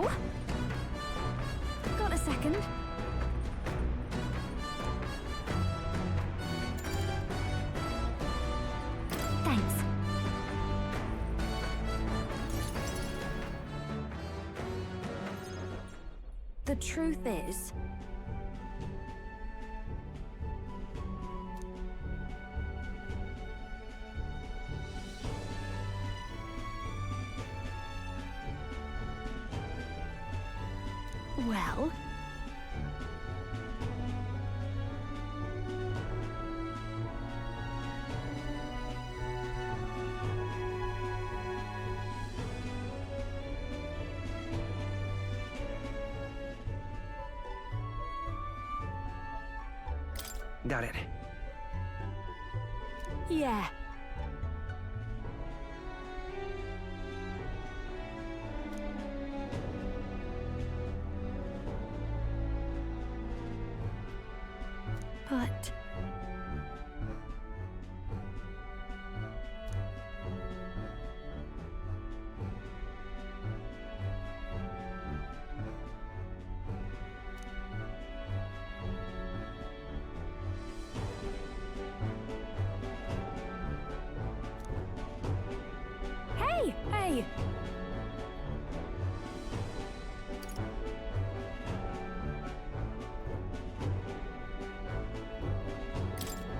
Hello? Got a second? Thanks. The truth is... Well... Got it. Yeah. But... Hey! Hey!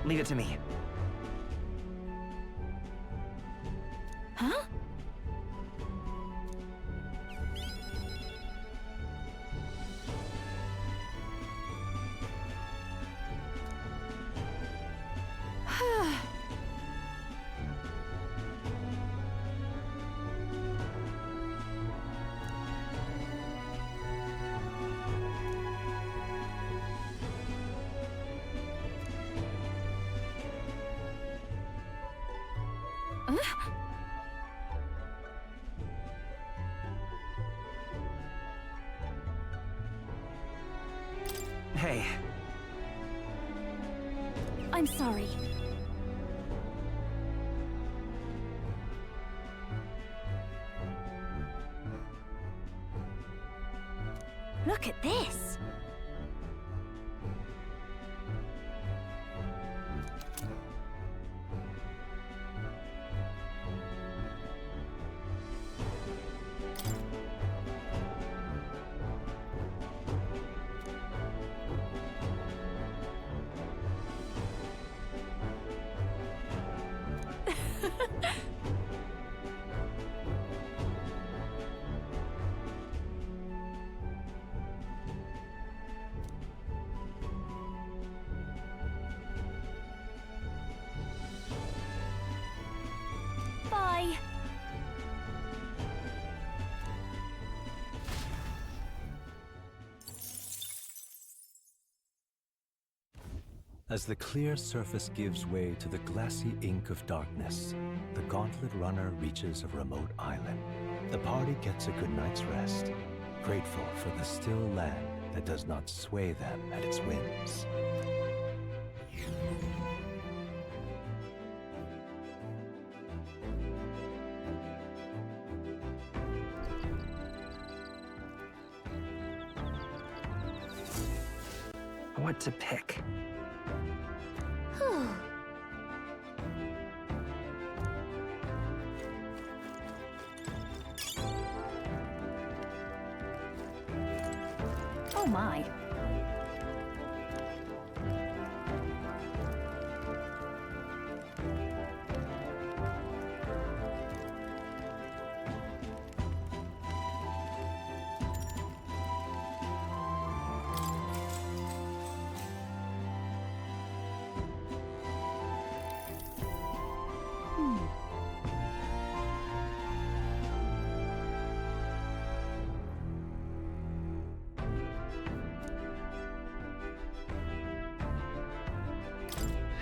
Leave it to me. Huh? Hey. I'm sorry. Look at this! Bye! As the clear surface gives way to the glassy ink of darkness, the gauntlet runner reaches a remote island. The party gets a good night's rest, grateful for the still land that does not sway them at its whims. What to pick? Oh my.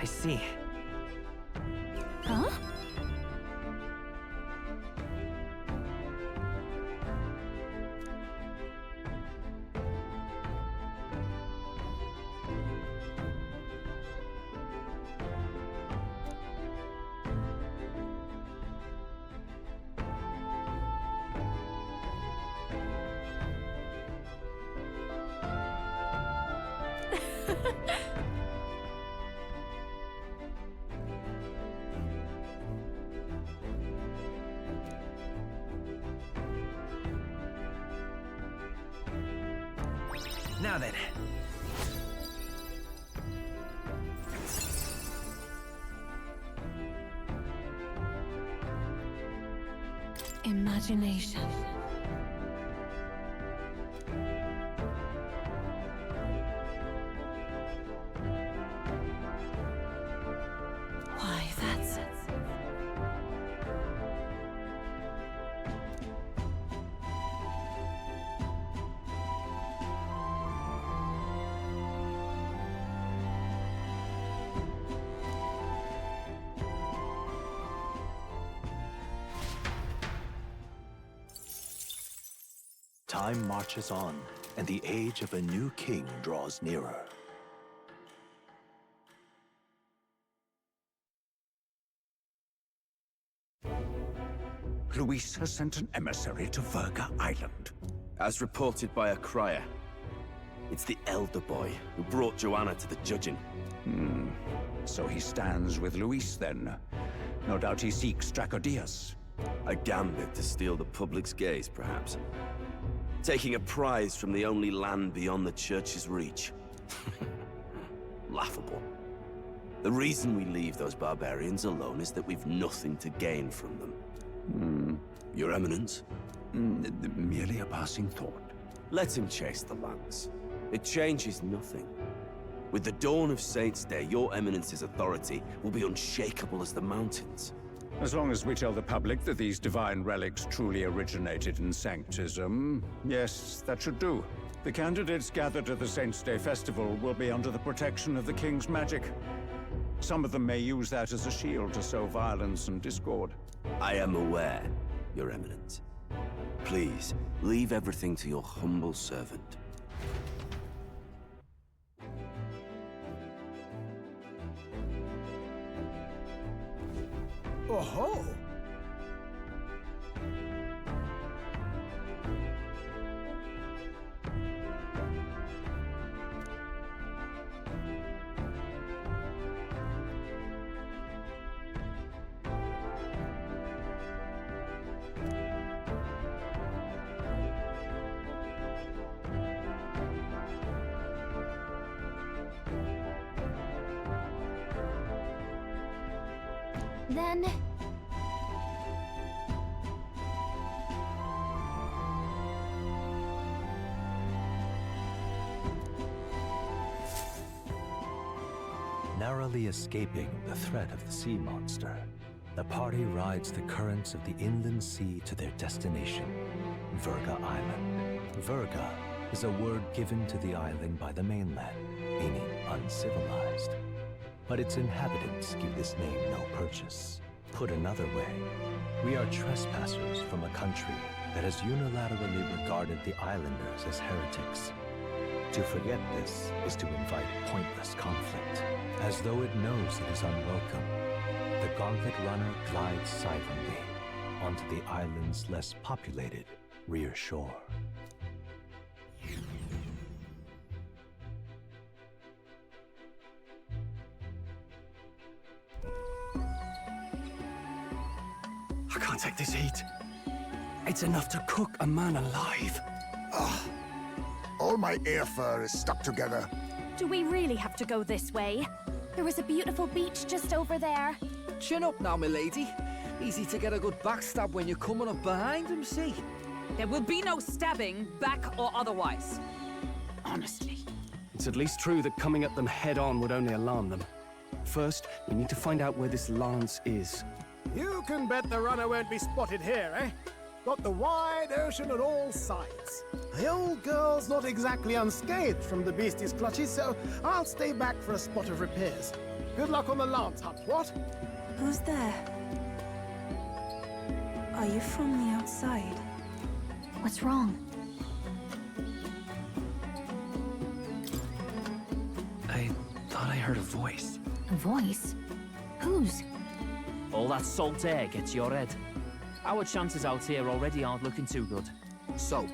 I see. Huh? Now then. Imagination. Why, that's... Time marches on, and the age of a new king draws nearer. Luis has sent an emissary to Virga Island. As reported by a crier. It's the Elda boy who brought Joanna to the judging. So he stands with Luis then. No doubt he seeks Dracodius. A gambit to steal the public's gaze, perhaps. Taking a prize from the only land beyond the church's reach. Laughable. The reason we leave those barbarians alone is that we've nothing to gain from them. Your Eminence? Merely a passing thought. Let him chase the lands. It changes nothing. With the dawn of Saints' Day, your Eminence's authority will be unshakable as the mountains. As long as we tell the public that these divine relics truly originated in Sanctism, yes, that should do. The candidates gathered at the Saints' Day Festival will be under the protection of the King's magic. Some of them may use that as a shield to sow violence and discord. I am aware, Your Eminence. Please, leave everything to your humble servant. Oh-ho! Then... Narrowly escaping the threat of the sea monster, the party rides the currents of the inland sea to their destination, Virga Island. Virga is a word given to the island by the mainland, meaning uncivilized. But its inhabitants give this name no purchase. Put another way, we are trespassers from a country that has unilaterally regarded the islanders as heretics. To forget this is to invite pointless conflict. As though it knows it is unwelcome, the Gauntlet Runner glides silently onto the island's less populated rear shore. I can't take this heat. It's enough to cook a man alive. All my ear fur is stuck together. Do we really have to go this way? There was a beautiful beach just over there. Chin up now, milady. Easy to get a good backstab when you're coming up behind him, see? There will be no stabbing, back or otherwise. Honestly. It's at least true that coming at them head-on would only alarm them. First, we need to find out where this lance is. You can bet the runner won't be spotted here, eh? Got the wide ocean on all sides. The old girl's not exactly unscathed from the beastie's clutches, so I'll stay back for a spot of repairs. Good luck on the lance hunt, what? Who's there? Are you from the outside? What's wrong? I thought I heard a voice. A voice? Whose? All that salt air gets your head. Our chances out here already aren't looking too good. So,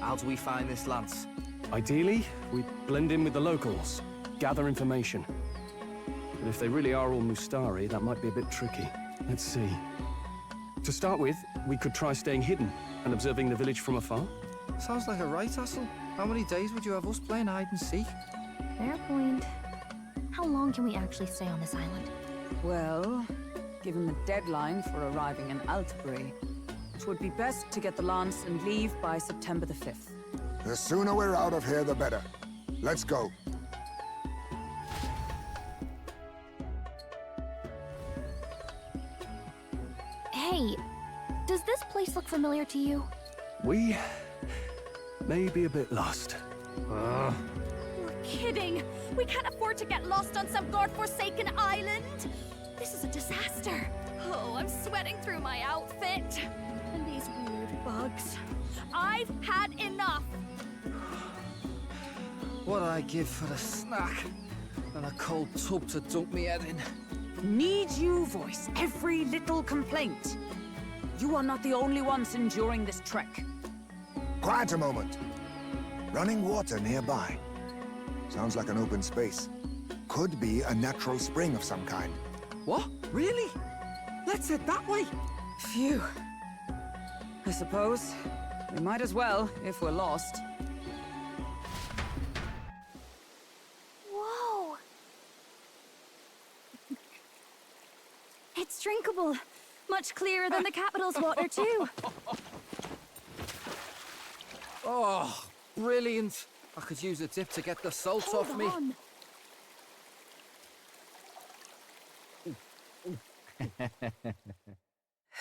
how do we find this lance? Ideally, we blend in with the locals. gather information. But if they really are all Mustari, that might be a bit tricky. Let's see. To start with, we could try staying hidden and observing the village from afar. Sounds like a right hustle. How many days would you have us playing hide and seek? Fair point. How long can we actually stay on this island? Well, given the deadline for arriving in Altabury, it would be best to get the lance and leave by September the 5th. The sooner we're out of here, the better. Let's go. Hey, does this place look familiar to you? We may be a bit lost. You're kidding! We can't afford to get lost on some god-forsaken island! This is a disaster! Oh, I'm sweating through my outfit. And these weird bugs. I've had enough! What'd I give for a snack? And a cold tub to dunk me head in. Need you voice every little complaint? You are not the only ones enduring this trek. Quiet a moment. Running water nearby. Sounds like an open space. Could be a natural spring of some kind. What? Really? Let's head that way. Phew. I suppose we might as well if we're lost. Whoa! It's drinkable. Much clearer than the capital's water, too. Oh, brilliant. I could use a dip to get the salt Hold off me. on.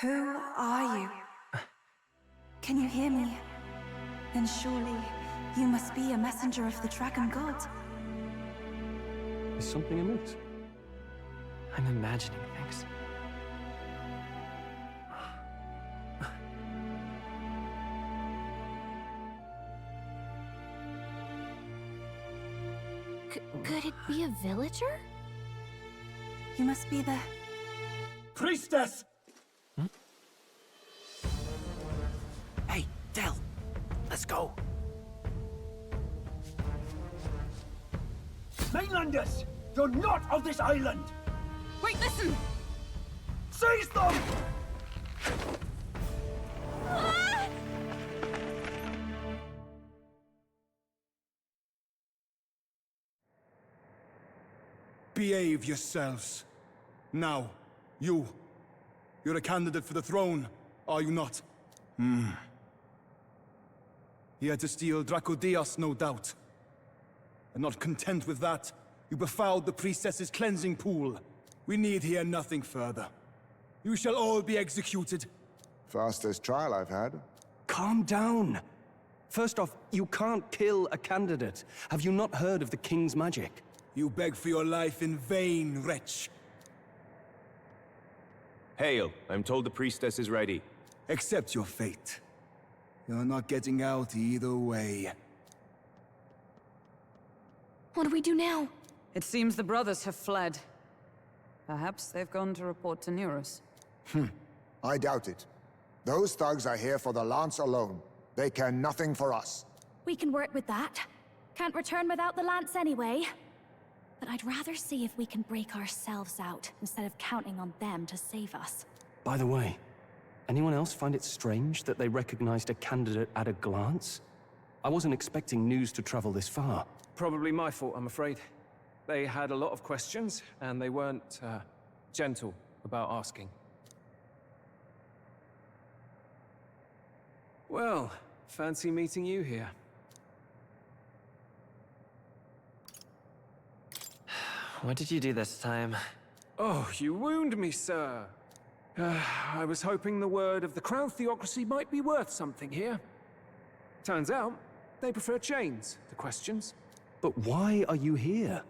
Who are you? Can you hear me? Then surely you must be a messenger of the Dragon God. Is something amiss? I'm imagining things. Could it be a villager? You must be the... Priestess! Hey, Del, let's go. Mainlanders! You're not of this island! Wait, listen! Seize them! Ah! Behave yourselves. Now, you're a candidate for the throne, are you not? Here to steal Dracodias, no doubt. And not content with that, you befouled the priestess's cleansing pool. We need hear nothing further. You shall all be executed. Fastest trial I've had. Calm down. First off, you can't kill a candidate. Have you not heard of the king's magic? You beg for your life in vain, wretch. Hail, I'm told the priestess is ready. Accept your fate. You're not getting out either way. What do we do now? It seems the brothers have fled. Perhaps they've gone to report to Neurus. I doubt it. Those thugs are here for the lance alone. They care nothing for us. We can work with that. Can't return without the lance anyway. But I'd rather see if we can break ourselves out, instead of counting on them to save us. By the way, anyone else find it strange that they recognized a candidate at a glance? I wasn't expecting news to travel this far. Probably my fault, I'm afraid. They had a lot of questions, and they weren't, gentle about asking. Well, fancy meeting you here. What did you do this time? Oh, you wound me, sir. I was hoping the word of the Crown Theocracy might be worth something here. Turns out, they prefer chains to questions. But why are you here?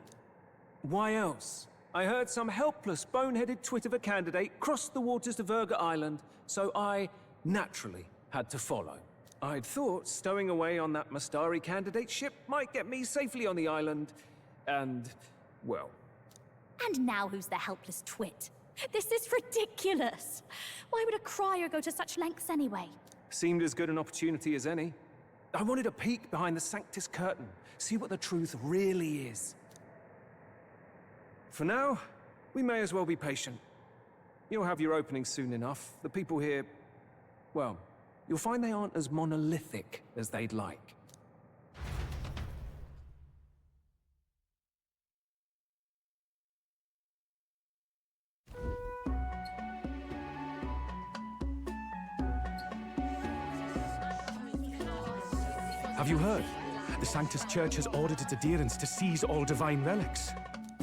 Why else? I heard some helpless, boneheaded twit of a candidate crossed the waters to Virga Island, so I, naturally, had to follow. I'd thought stowing away on that Mustari candidate ship might get me safely on the island, and, well... And now who's the helpless twit? This is ridiculous! Why would a crier go to such lengths anyway? Seemed as good an opportunity as any. I wanted a peek behind the Sanctus curtain, see what the truth really is. For now, we may as well be patient. You'll have your opening soon enough. The people here, well, you'll find they aren't as monolithic as they'd like. Have you heard? The Sanctus Church has ordered its adherents to seize all divine relics.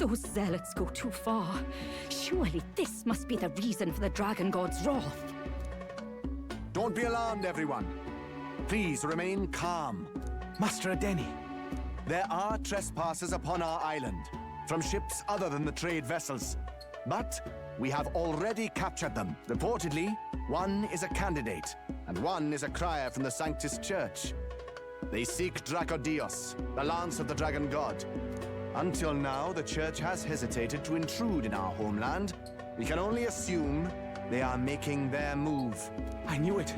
Those zealots go too far. Surely this must be the reason for the Dragon God's wrath. Don't be alarmed, everyone. Please remain calm. Master Adeni. There are trespassers upon our island, from ships other than the trade vessels. But we have already captured them. Reportedly, one is a candidate, and one is a crier from the Sanctus Church. They seek Dracodios, the lance of the Dragon God. Until now, the Church has hesitated to intrude in our homeland. We can only assume they are making their move. I knew it.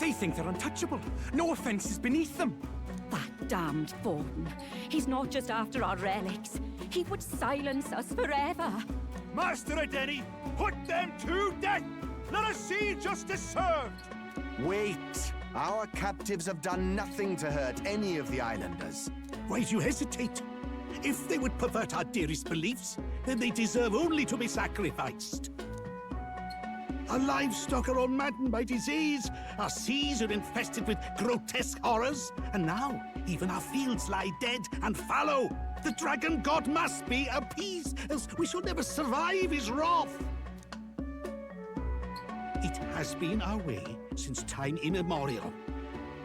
They think they're untouchable. No offense is beneath them. That damned Thorn. He's not just after our relics. He would silence us forever. Master Adeni, put them to death! Let us see justice served! Wait! Our captives have done nothing to hurt any of the islanders. Why do you hesitate? If they would pervert our dearest beliefs, then they deserve only to be sacrificed. Our livestock are all maddened by disease, our seas are infested with grotesque horrors, and now even our fields lie dead and fallow. The Dragon God must be appeased, else we shall never survive his wrath. It has been our way since time immemorial.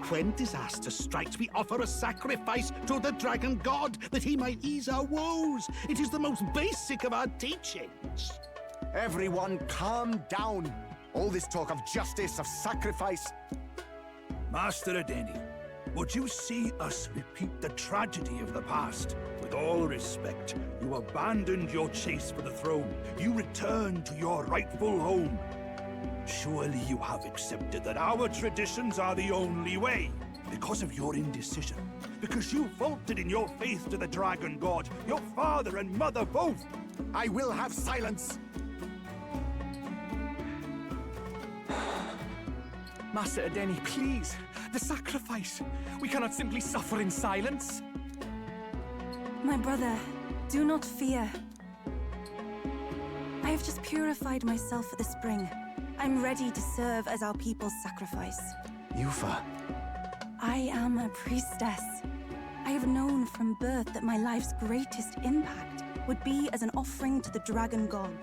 When disaster strikes, we offer a sacrifice to the Dragon God that he might ease our woes. It is the most basic of our teachings. Everyone calm down. All this talk of justice, of sacrifice. Master Adeni, would you see us repeat the tragedy of the past? With all respect, you abandoned your chase for the throne. You returned to your rightful home. Surely you have accepted that our traditions are the only way. Because of your indecision. Because you vaulted in your faith to the Dragon God. Your father and mother both. I will have silence. Master Adeni, please. The sacrifice. We cannot simply suffer in silence. My brother, do not fear. I have just purified myself for the spring. I'm ready to serve as our people's sacrifice. Yufa. I am a priestess. I have known from birth that my life's greatest impact would be as an offering to the Dragon God.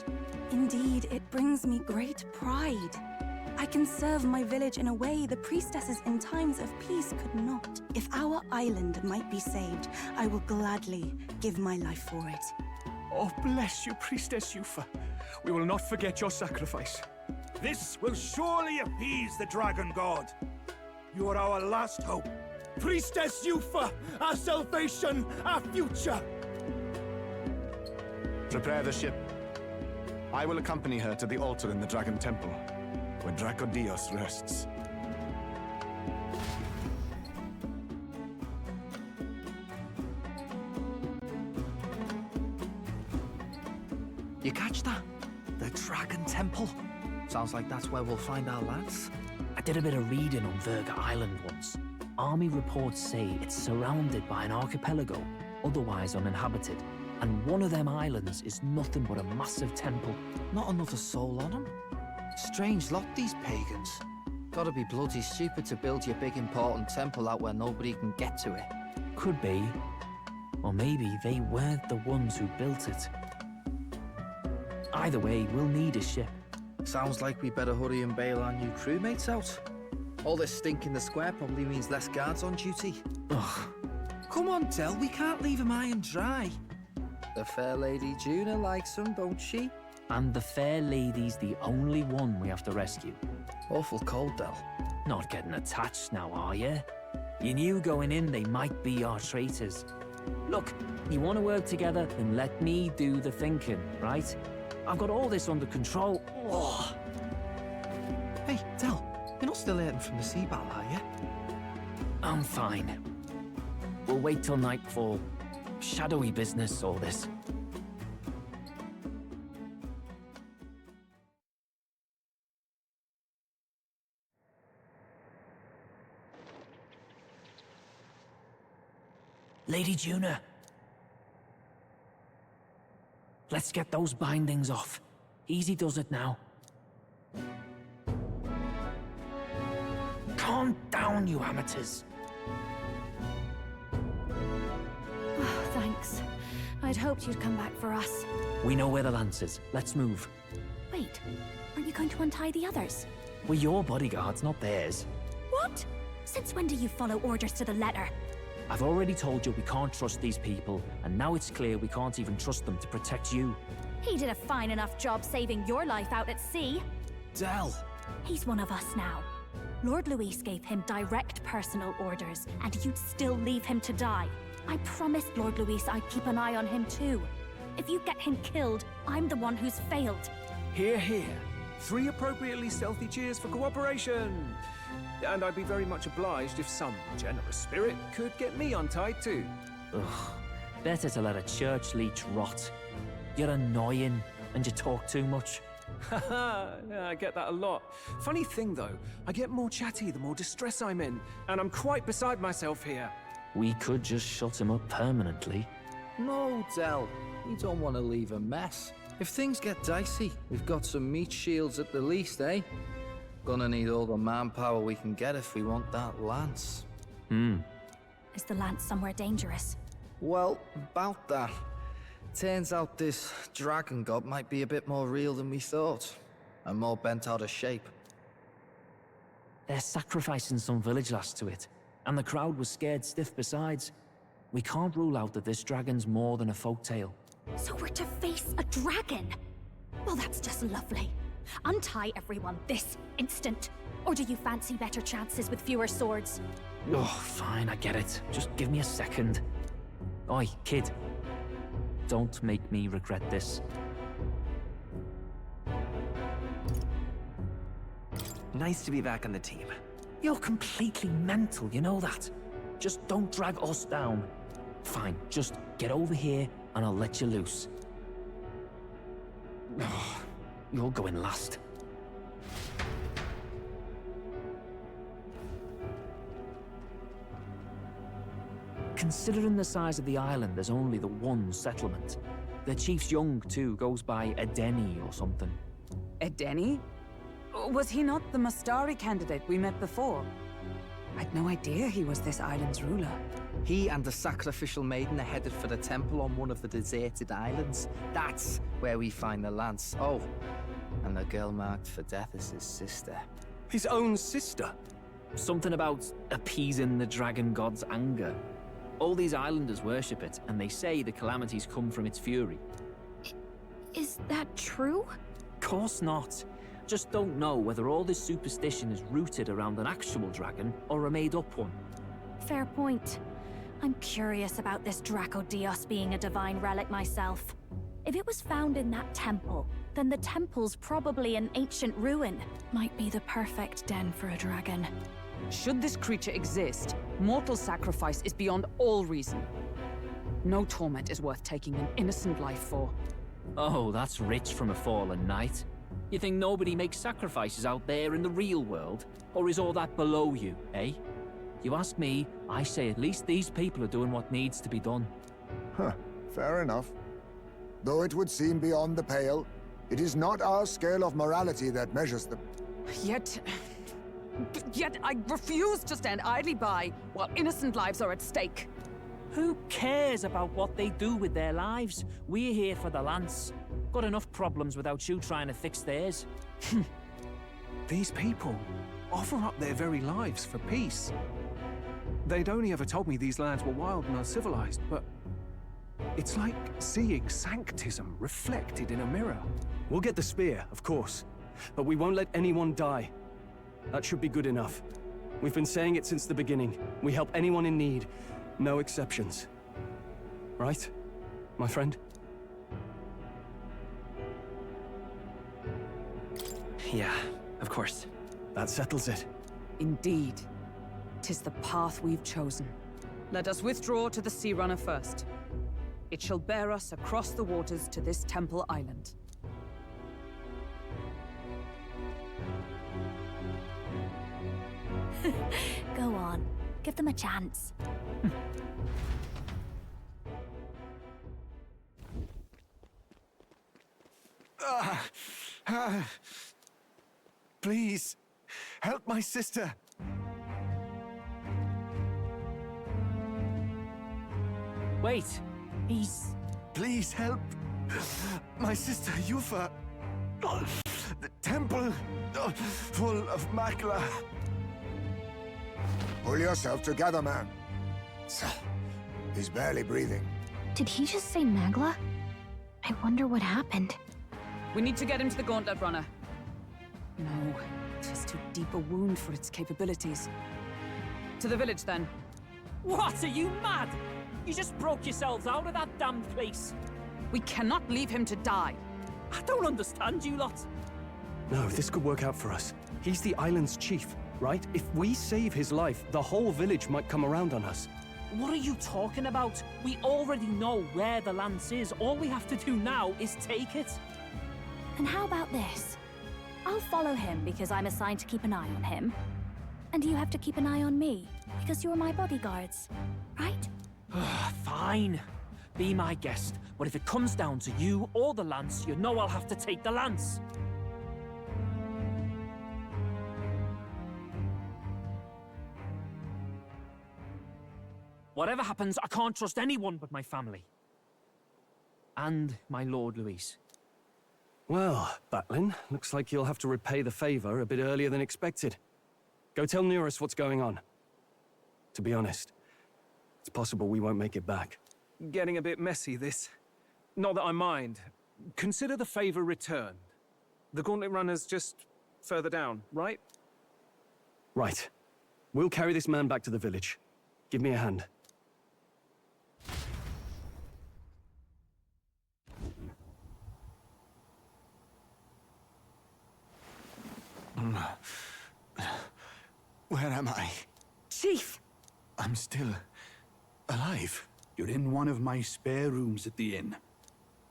Indeed, it brings me great pride. I can serve my village in a way the priestesses in times of peace could not. If our island might be saved, I will gladly give my life for it. Oh, bless you, Priestess Yufa. We will not forget your sacrifice. This will surely appease the Dragon God. You are our last hope. Priestess Yufa, our salvation, our future. Prepare the ship. I will accompany her to the altar in the Dragon Temple, where Dracodios rests. You catch that? The Dragon Temple. Sounds like that's where we'll find our lads. I did a bit of reading on Virga Island once. Army reports say it's surrounded by an archipelago, otherwise uninhabited. And one of them islands is nothing but a massive temple. Not another soul on them. Strange lot, these pagans. Gotta be bloody stupid to build your big important temple out where nobody can get to it. Could be. Or maybe they weren't the ones who built it. Either way, we'll need a ship. Sounds like we better hurry and bail our new crewmates out. All this stink in the square probably means less guards on duty. Ugh. Come on, Del, we can't leave him high and dry. The fair lady Juna likes him, don't she? And the fair lady's the only one we have to rescue. Awful cold, Del. Not getting attached now, are you? You knew going in they might be our traitors. Look, you want to work together, then let me do the thinking, right? I've got all this under control. Oh. Hey, Del, you're not still hurting from the sea battle, are you? I'm fine. We'll wait till nightfall. Shadowy business, all this. Lady Juna. Let's get those bindings off. Easy does it now. Calm down, you amateurs. Oh, thanks. I'd hoped you'd come back for us. We know where the lance is. Let's move. Wait, aren't you going to untie the others? We're your bodyguards, not theirs. What? Since when do you follow orders to the letter? I've already told you we can't trust these people, and now it's clear we can't even trust them to protect you. He did a fine enough job saving your life out at sea. Del! He's one of us now. Lord Luis gave him direct personal orders, and you'd still leave him to die. I promised Lord Luis I'd keep an eye on him too. If you get him killed, I'm the one who's failed. Hear, hear. 3 appropriately stealthy cheers for cooperation. And I'd be very much obliged if some generous spirit could get me untied too. Ugh. Better to let a church leech rot. You're annoying, and you talk too much. Haha, yeah, I get that a lot. Funny thing though, I get more chatty the more distress I'm in, and I'm quite beside myself here. We could just shut him up permanently. No, Del. We don't want to leave a mess. If things get dicey, we've got some meat shields at the least, eh? Gonna need all the manpower we can get if we want that lance. Is the lance somewhere dangerous? Well, about that. Turns out this dragon god might be a bit more real than we thought, and more bent out of shape. They're sacrificing some village lass to it, and the crowd was scared stiff besides. We can't rule out that this dragon's more than a folktale. So we're to face a dragon? Well, that's just lovely. Untie everyone this instant. Or do you fancy better chances with fewer swords? Oh, fine, I get it. Just give me a second. Oi, kid. Don't make me regret this. Nice to be back on the team. You're completely mental, you know that. Just don't drag us down. Fine, just get over here and I'll let you loose. Oh, you're going last. Considering the size of the island, there's only the one settlement. The chief's young, too, goes by Edeni or something. Edeni? Was he not the Mastari candidate we met before? I'd no idea he was this island's ruler. He and the sacrificial maiden are headed for the temple on one of the deserted islands. That's where we find the lance. Oh, and the girl marked for death is his sister. His own sister? Something about appeasing the dragon god's anger. All these islanders worship it, and they say the calamities come from its fury. Is that true? Course not. Just don't know whether all this superstition is rooted around an actual dragon or a made-up one. Fair point. I'm curious about this Draco Dios being a divine relic myself. If it was found in that temple, then the temple's probably an ancient ruin. Might be the perfect den for a dragon. Should this creature exist, mortal sacrifice is beyond all reason. No torment is worth taking an innocent life for. Oh, that's rich from a fallen knight. You think nobody makes sacrifices out there in the real world? Or is all that below you, eh? You ask me, I say at least these people are doing what needs to be done. Huh, fair enough. Though it would seem beyond the pale, it is not our scale of morality that measures them. Yet I refuse to stand idly by while innocent lives are at stake. Who cares about what they do with their lives? We're here for the lance. Got enough problems without you trying to fix theirs. These people offer up their very lives for peace. They'd only ever told me these lands were wild and uncivilized, but it's like seeing sanctism reflected in a mirror. We'll get the spear, of course, but we won't let anyone die. That should be good enough. We've been saying it since the beginning. We help anyone in need, no exceptions. Right, my friend? Yeah, of course. That settles it. Indeed. 'Tis the path we've chosen. Let us withdraw to the Sea Runner first. It shall bear us across the waters to this temple island. Go on. Give them a chance. Please, help my sister. Wait, he's... Please help my sister Yufa. The temple full of magla. Pull yourself together, man. He's barely breathing. Did he just say Magla? I wonder what happened. We need to get him to the Gauntlet Runner. No, it is too deep a wound for its capabilities. To the village, then. What, are you mad? You just broke yourselves out of that damned place. We cannot leave him to die. I don't understand you lot. No, this could work out for us. He's the island's chief, right? If we save his life, the whole village might come around on us. What are you talking about? We already know where the lance is. All we have to do now is take it. And how about this? I'll follow him because I'm assigned to keep an eye on him. And you have to keep an eye on me because you're my bodyguards, right? Fine. Be my guest. But if it comes down to you or the lance, you know I'll have to take the lance. Whatever happens, I can't trust anyone but my family. And my Lord Luis. Well, Batlin, looks like you'll have to repay the favor a bit earlier than expected. Go tell Neurus what's going on. To be honest, it's possible we won't make it back. Getting a bit messy, this. Not that I mind. Consider the favor returned. The Gauntlet Runner's just further down, right? Right. We'll carry this man back to the village. Give me a hand. Where am I? Chief! I'm still alive. You're in one of my spare rooms at the inn.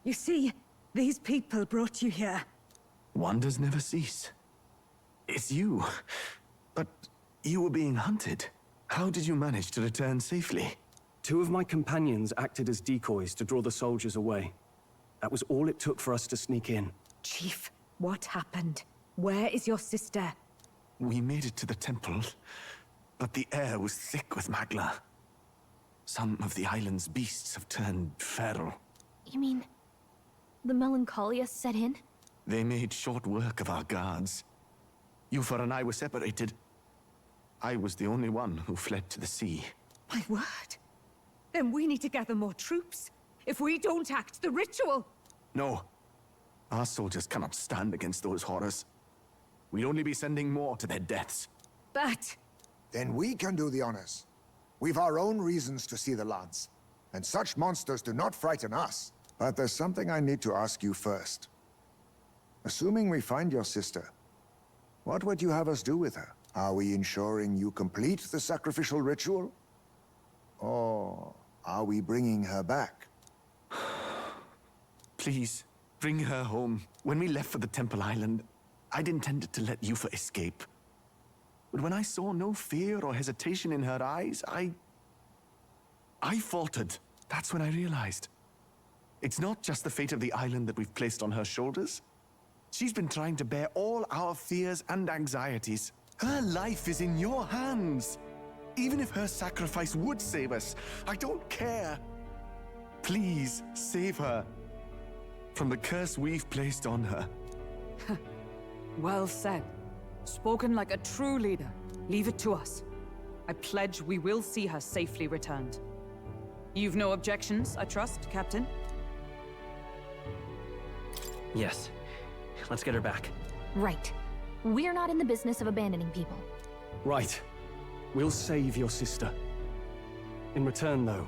You see, these people brought you here. Wonders never cease. It's you. But you were being hunted. How did you manage to return safely? 2 of my companions acted as decoys to draw the soldiers away. That was all it took for us to sneak in. Chief, what happened? Where is your sister? We made it to the temple, but the air was thick with magla. Some of the island's beasts have turned feral. You mean the melancholia set in? They made short work of our guards. Yufa and I were separated. I was the only one who fled to the sea. My word. Then we need to gather more troops. If we don't act, the ritual... No. Our soldiers cannot stand against those horrors. We'd only be sending more to their deaths. But... Then we can do the honors. We've our own reasons to see the lance. And such monsters do not frighten us. But there's something I need to ask you first. Assuming we find your sister, what would you have us do with her? Are we ensuring you complete the sacrificial ritual? Or are we bringing her back? Please, bring her home. When we left for the Temple Island, I'd intended to let Yufa escape. But when I saw no fear or hesitation in her eyes, I faltered. That's when I realized. It's not just the fate of the island that we've placed on her shoulders. She's been trying to bear all our fears and anxieties. Her life is in your hands. Even if her sacrifice would save us, I don't care. Please, save her from the curse we've placed on her. Well said. Spoken like a true leader. Leave it to us. I pledge we will see her safely returned. You've no objections, I trust, Captain? Yes. Let's get her back. Right. We're not in the business of abandoning people. Right. We'll save your sister. In return, though,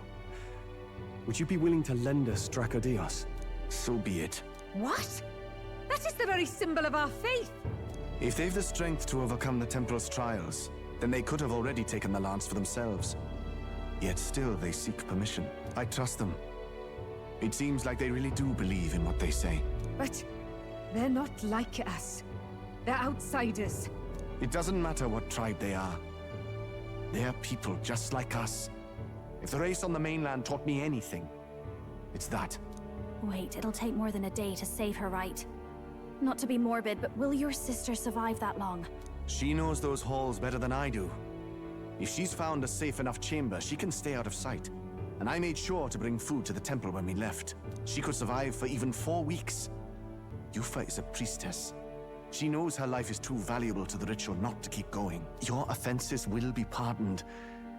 would you be willing to lend us Dracodios? So be it. What? That is the very symbol of our faith! If they've the strength to overcome the Templar's trials, then they could have already taken the lance for themselves. Yet still they seek permission. I trust them. It seems like they really do believe in what they say. But they're not like us. They're outsiders. It doesn't matter what tribe they are. They're people just like us. If the race on the mainland taught me anything, it's that. Wait, it'll take more than a day to save her, right? Not to be morbid, but will your sister survive that long? She knows those halls better than I do. If she's found a safe enough chamber, she can stay out of sight. And I made sure to bring food to the temple when we left. She could survive for even 4 weeks. Yufa is a priestess. She knows her life is too valuable to the ritual not to keep going. Your offenses will be pardoned.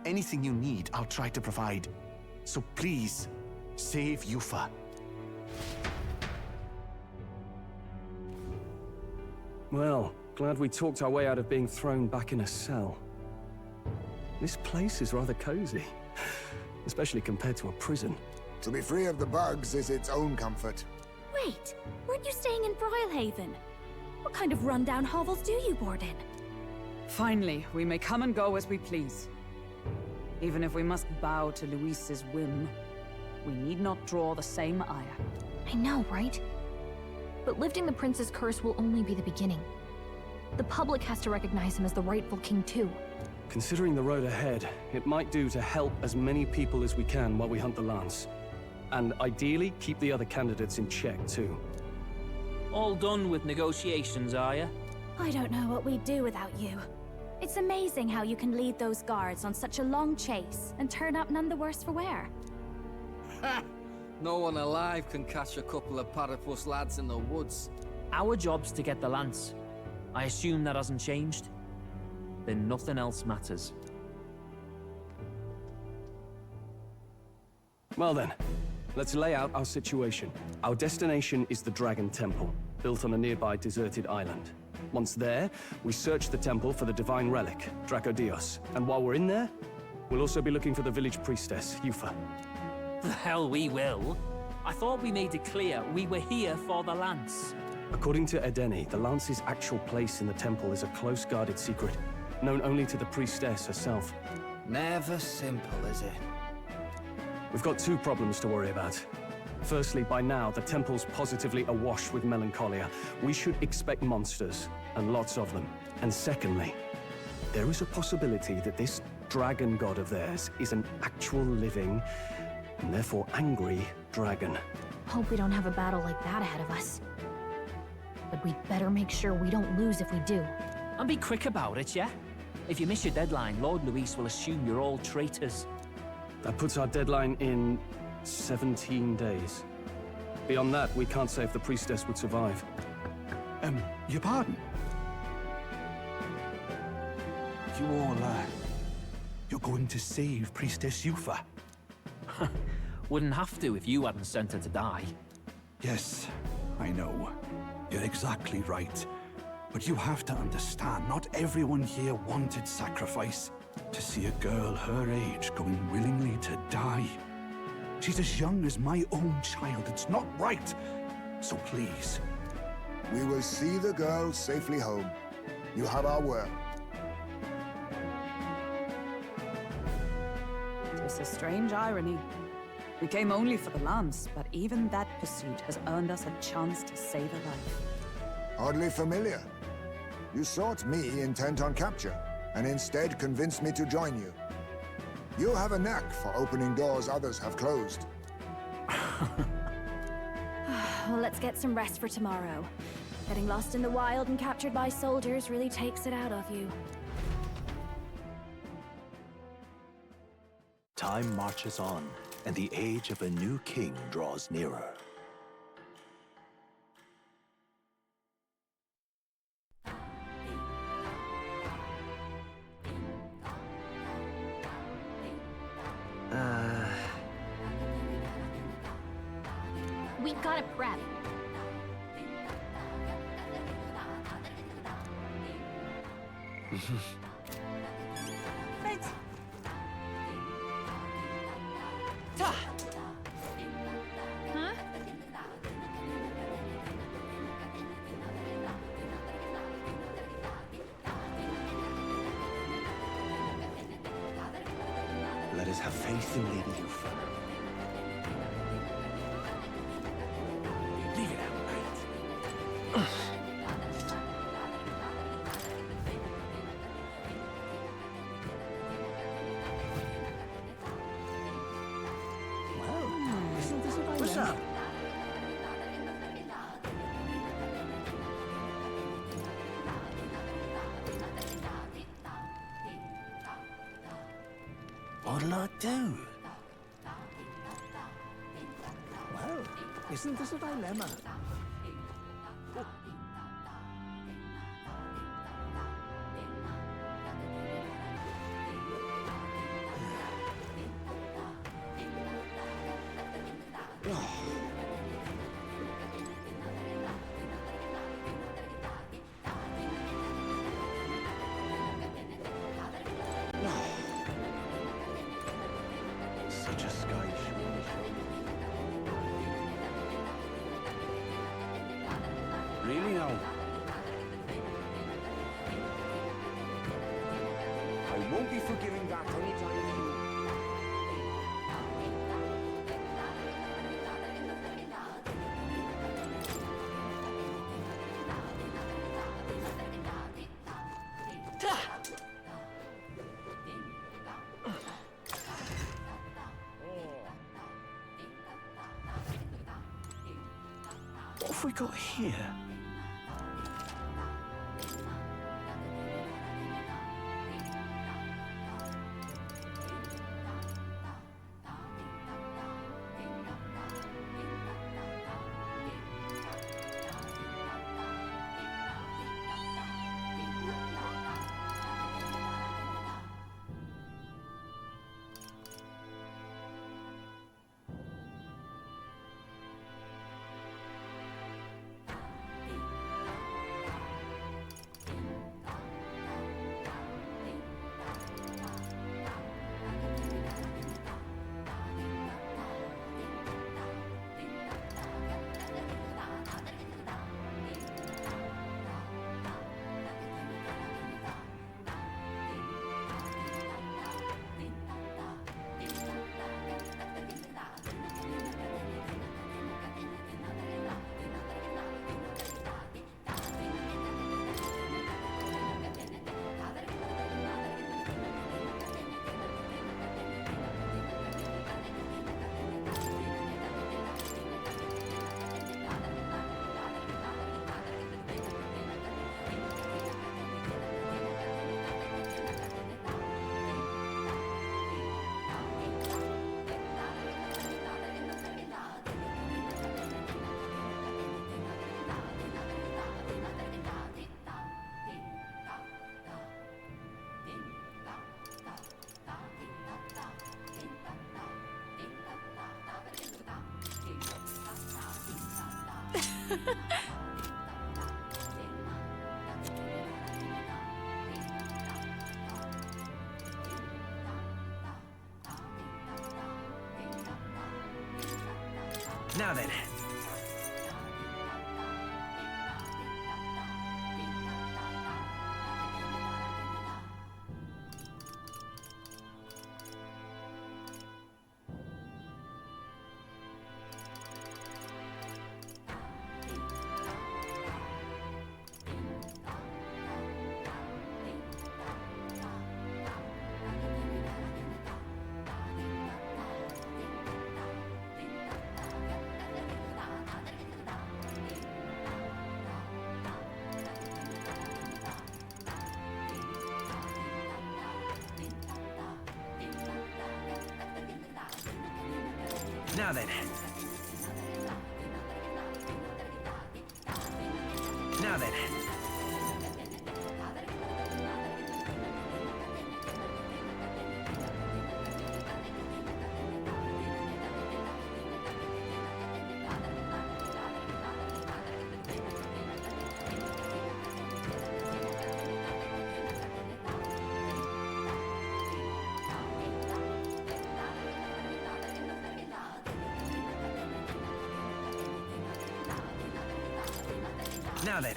Anything you need, I'll try to provide. So please, save Yufa. Well, glad we talked our way out of being thrown back in a cell. This place is rather cozy, especially compared to a prison. To be free of the bugs is its own comfort. Wait, weren't you staying in Broilhaven? What kind of rundown hovels do you board in? Finally, we may come and go as we please. Even if we must bow to Luis's whim, we need not draw the same ire. I know, right? But lifting the prince's curse will only be the beginning. The public has to recognize him as the rightful king too. Considering the road ahead, it might do to help as many people as we can while we hunt the Lance. And ideally, keep the other candidates in check too. All done with negotiations, are you? I don't know what we'd do without you. It's amazing how you can lead those guards on such a long chase and turn up none the worse for wear. No one alive can catch a couple of platypus lads in the woods. Our job's to get the lance. I assume that hasn't changed? Then nothing else matters. Well then, let's lay out our situation. Our destination is the Dragon Temple, built on a nearby deserted island. Once there, we search the temple for the divine relic, Dracodios. And while we're in there, we'll also be looking for the village priestess, Yufa. The hell we will. I thought we made it clear we were here for the lance. According to Edeni, the lance's actual place in the temple is a close-guarded secret, known only to the priestess herself. Never simple, is it? We've got 2 problems to worry about. Firstly, by now, the temple's positively awash with melancholia. We should expect monsters, and lots of them. And secondly, there is a possibility that this dragon god of theirs is an actual living, and therefore angry, dragon. Hope we don't have a battle like that ahead of us. But we'd better make sure we don't lose if we do. And be quick about it, yeah? If you miss your deadline, Lord Luis will assume you're all traitors. That puts our deadline in 17 days. Beyond that, we can't say if the priestess would survive. Your pardon? You all, you're going to save Priestess Yufa? Wouldn't have to if you hadn't sent her to die. Yes, I know. You're exactly right. But you have to understand, not everyone here wanted sacrifice. To see a girl her age going willingly to die. She's as young as my own child. It's not right. So please. We will see the girl safely home. You have our word. It's a strange irony. We came only for the lance, but even that pursuit has earned us a chance to save a life. Oddly familiar. You sought me intent on capture, and instead convinced me to join you. You have a knack for opening doors others have closed. Well, let's get some rest for tomorrow. Getting lost in the wild and captured by soldiers really takes it out of you. Time marches on, and the age of a new king draws nearer. We gotta prep. Right. Ta. Huh? Let us have faith in Lady Yufa. Leave it out, mate. What's up? shall I do? Well, isn't this a dilemma? Such a sky Really now? I won't be forgiving that anytime soon. What have we got here? Now then. Now then. Now then. Now then.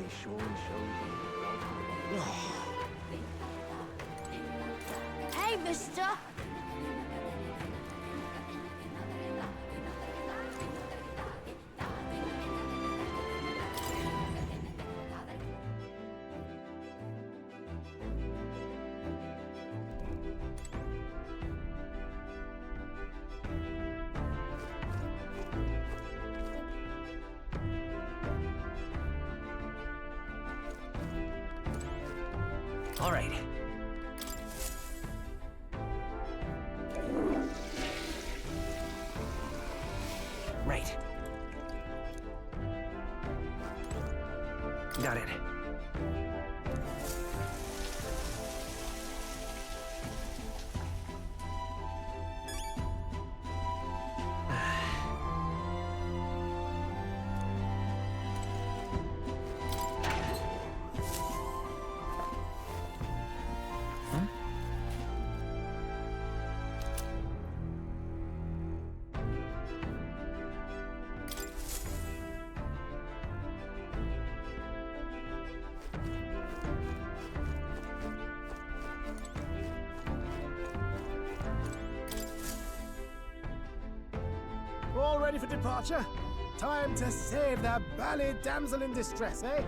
I surely showed you. Hey, mister! All right. Right. Got it. All ready for departure? Time to save the bally damsel in distress, eh?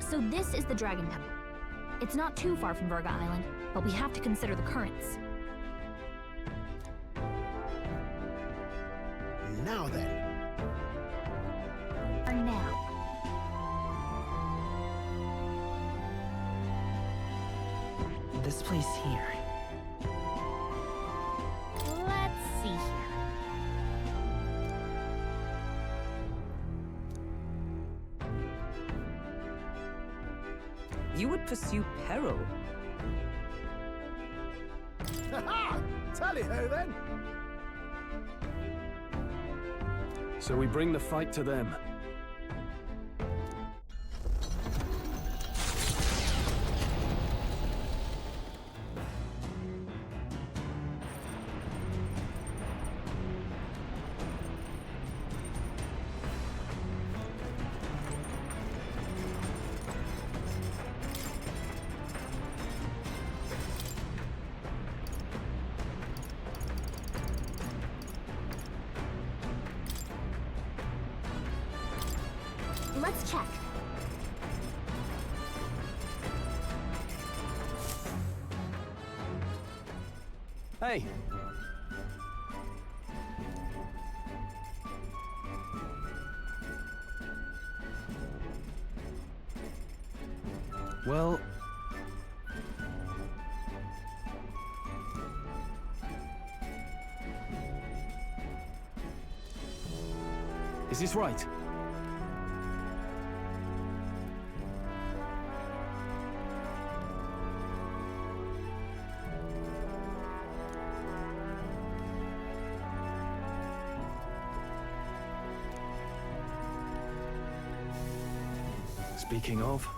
So this is the Dragon Temple. It's not too far from Virga Island, but we have to consider the currents. Now then. For now. This place here. Let's see here. You would pursue peril. Ha-ha! Tally-ho then! So we bring the fight to them. Let's check. Hey! Well... Is this right? Speaking of...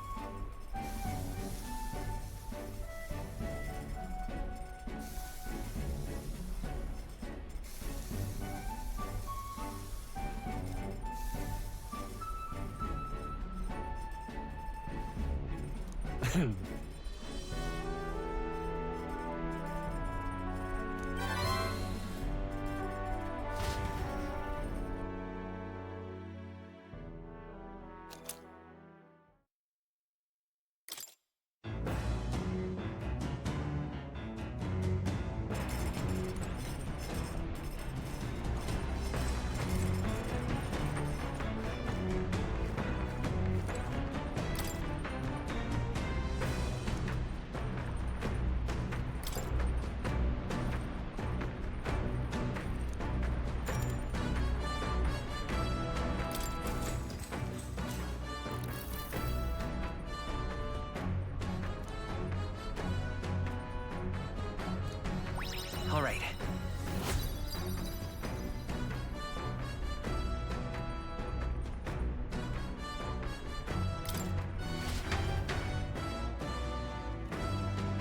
All right.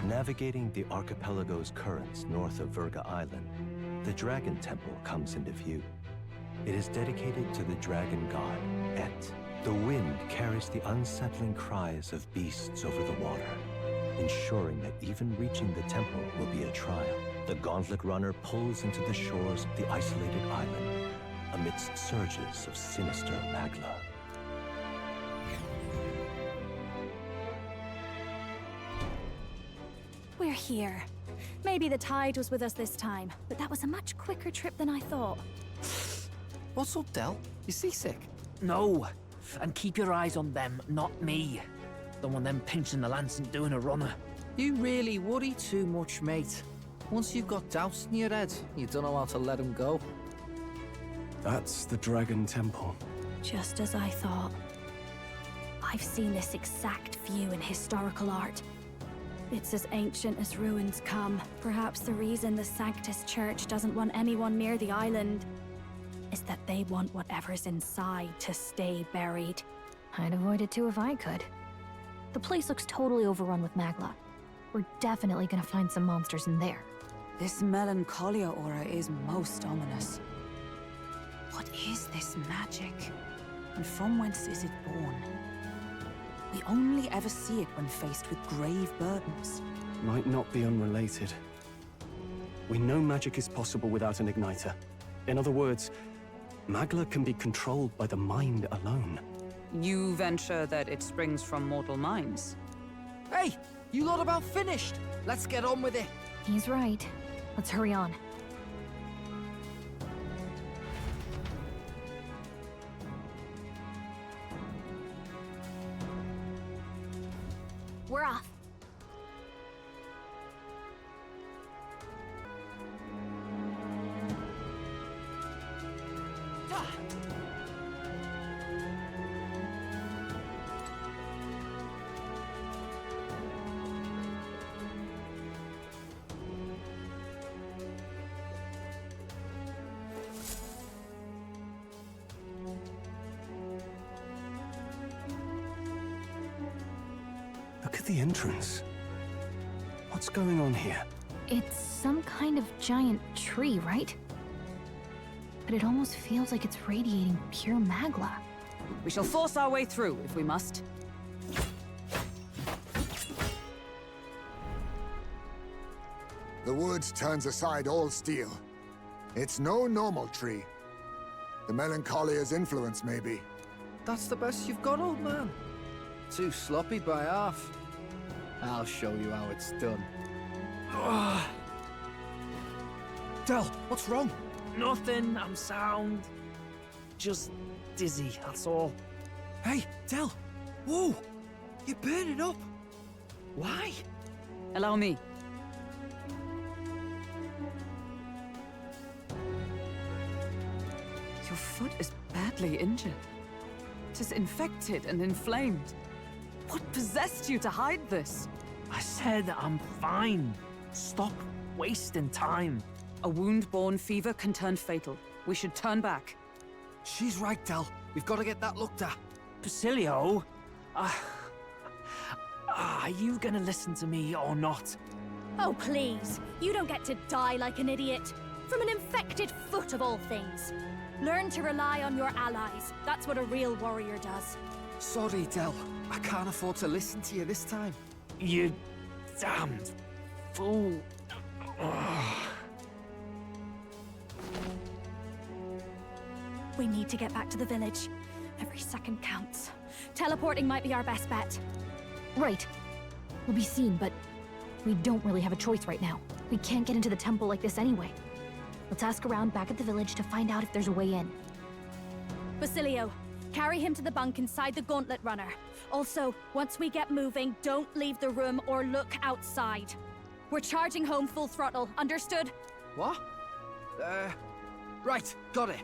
Navigating the archipelago's currents north of Virga Island, the Dragon Temple comes into view. It is dedicated to the dragon god, Et. The wind carries the unsettling cries of beasts over the water, ensuring that even reaching the temple will be a trial. The gauntlet runner pulls into the shores of the isolated island amidst surges of sinister magla. We're here. Maybe the tide was with us this time, but that was a much quicker trip than I thought. What's up, Del? You seasick? No. And keep your eyes on them, not me. Don't want them pinching the lance and doing a runner. You really worry too much, mate. Once you've got doubts in your head, you don't know how to let them go. That's the Dragon Temple. Just as I thought. I've seen this exact view in historical art. It's as ancient as ruins come. Perhaps the reason the Sanctus Church doesn't want anyone near the island is that they want whatever's inside to stay buried. I'd avoid it too if I could. The place looks totally overrun with magla. We're definitely gonna find some monsters in there. This melancholia aura is most ominous. What is this magic? And from whence is it born? We only ever see it when faced with grave burdens. Might not be unrelated. We know magic is possible without an igniter. In other words, magla can be controlled by the mind alone. You venture that it springs from mortal minds? Hey, you lot about finished? Let's get on with it. He's right. Let's hurry on. We're off. Look at the entrance. What's going on here? It's some kind of giant tree, right? But it almost feels like it's radiating pure magla. We shall force our way through if we must. The woods turns aside all steel. It's no normal tree. The Melancholia's influence, maybe. That's the best you've got, old man. Too sloppy by half. I'll show you how it's done. Del, what's wrong? Nothing, I'm sound. Just dizzy, that's all. Hey, Del! Whoa! You're burning up! Why? Allow me. Your foot is badly injured. It is infected and inflamed. What possessed you to hide this? I said I'm fine. Stop wasting time. A wound-borne fever can turn fatal. We should turn back. She's right, Del. We've got to get that looked at. Basilio? Are you gonna listen to me or not? Oh, please. You don't get to die like an idiot. From an infected foot of all things. Learn to rely on your allies. That's what a real warrior does. Sorry, Del. I can't afford to listen to you this time. You damned fool. We need to get back to the village. Every second counts. Teleporting might be our best bet. Right. We'll be seen, but we don't really have a choice right now. We can't get into the temple like this anyway. Let's ask around back at the village to find out if there's a way in. Basilio, carry him to the bunk inside the gauntlet runner. Also, once we get moving, don't leave the room or look outside. We're charging home full throttle, understood? What? Right, got it.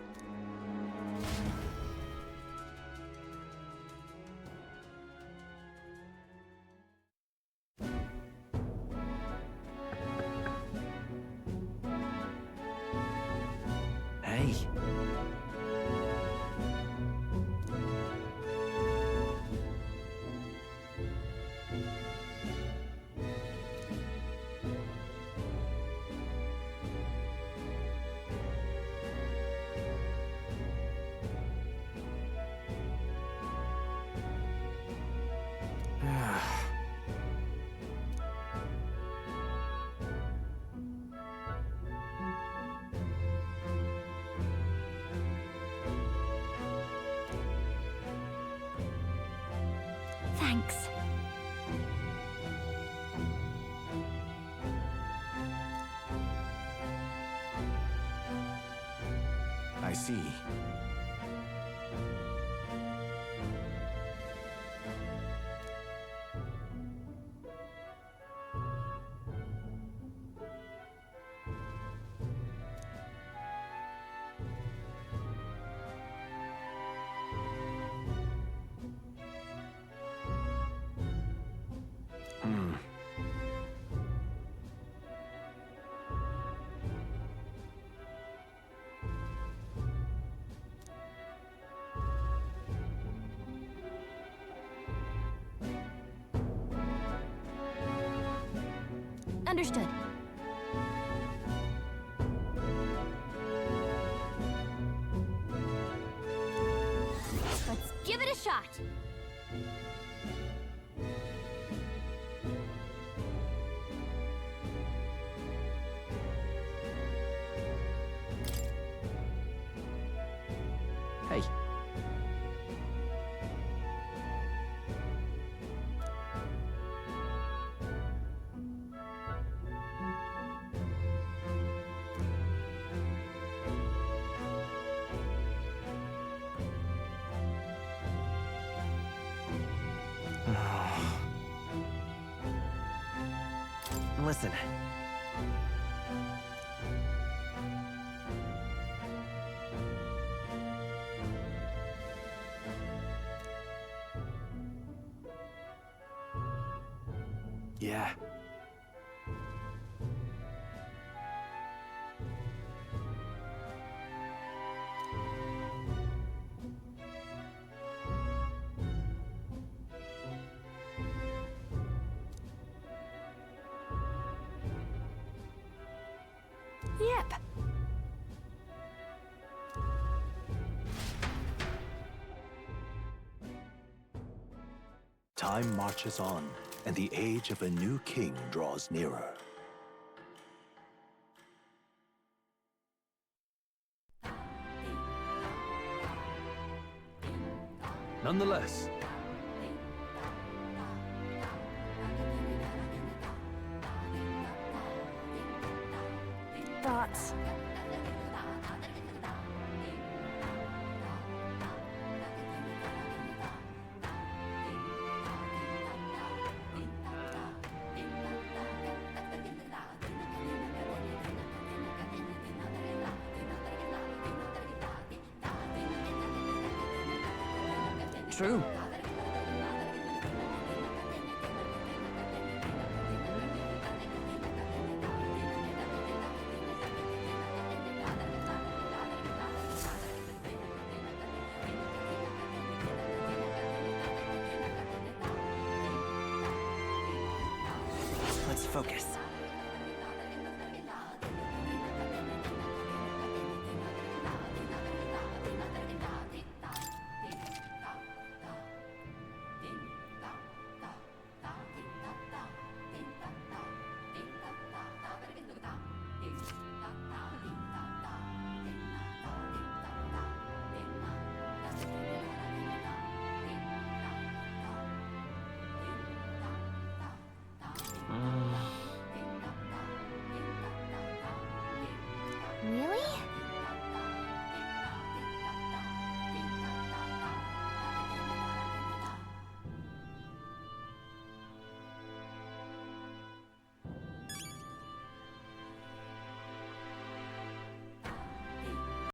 Thanks. I see. Understood. Let's give it a shot. Hey. Listen. Yeah. Yep. Time marches on, and the age of a new king draws nearer. Nonetheless, Thoughts? True. Let's focus.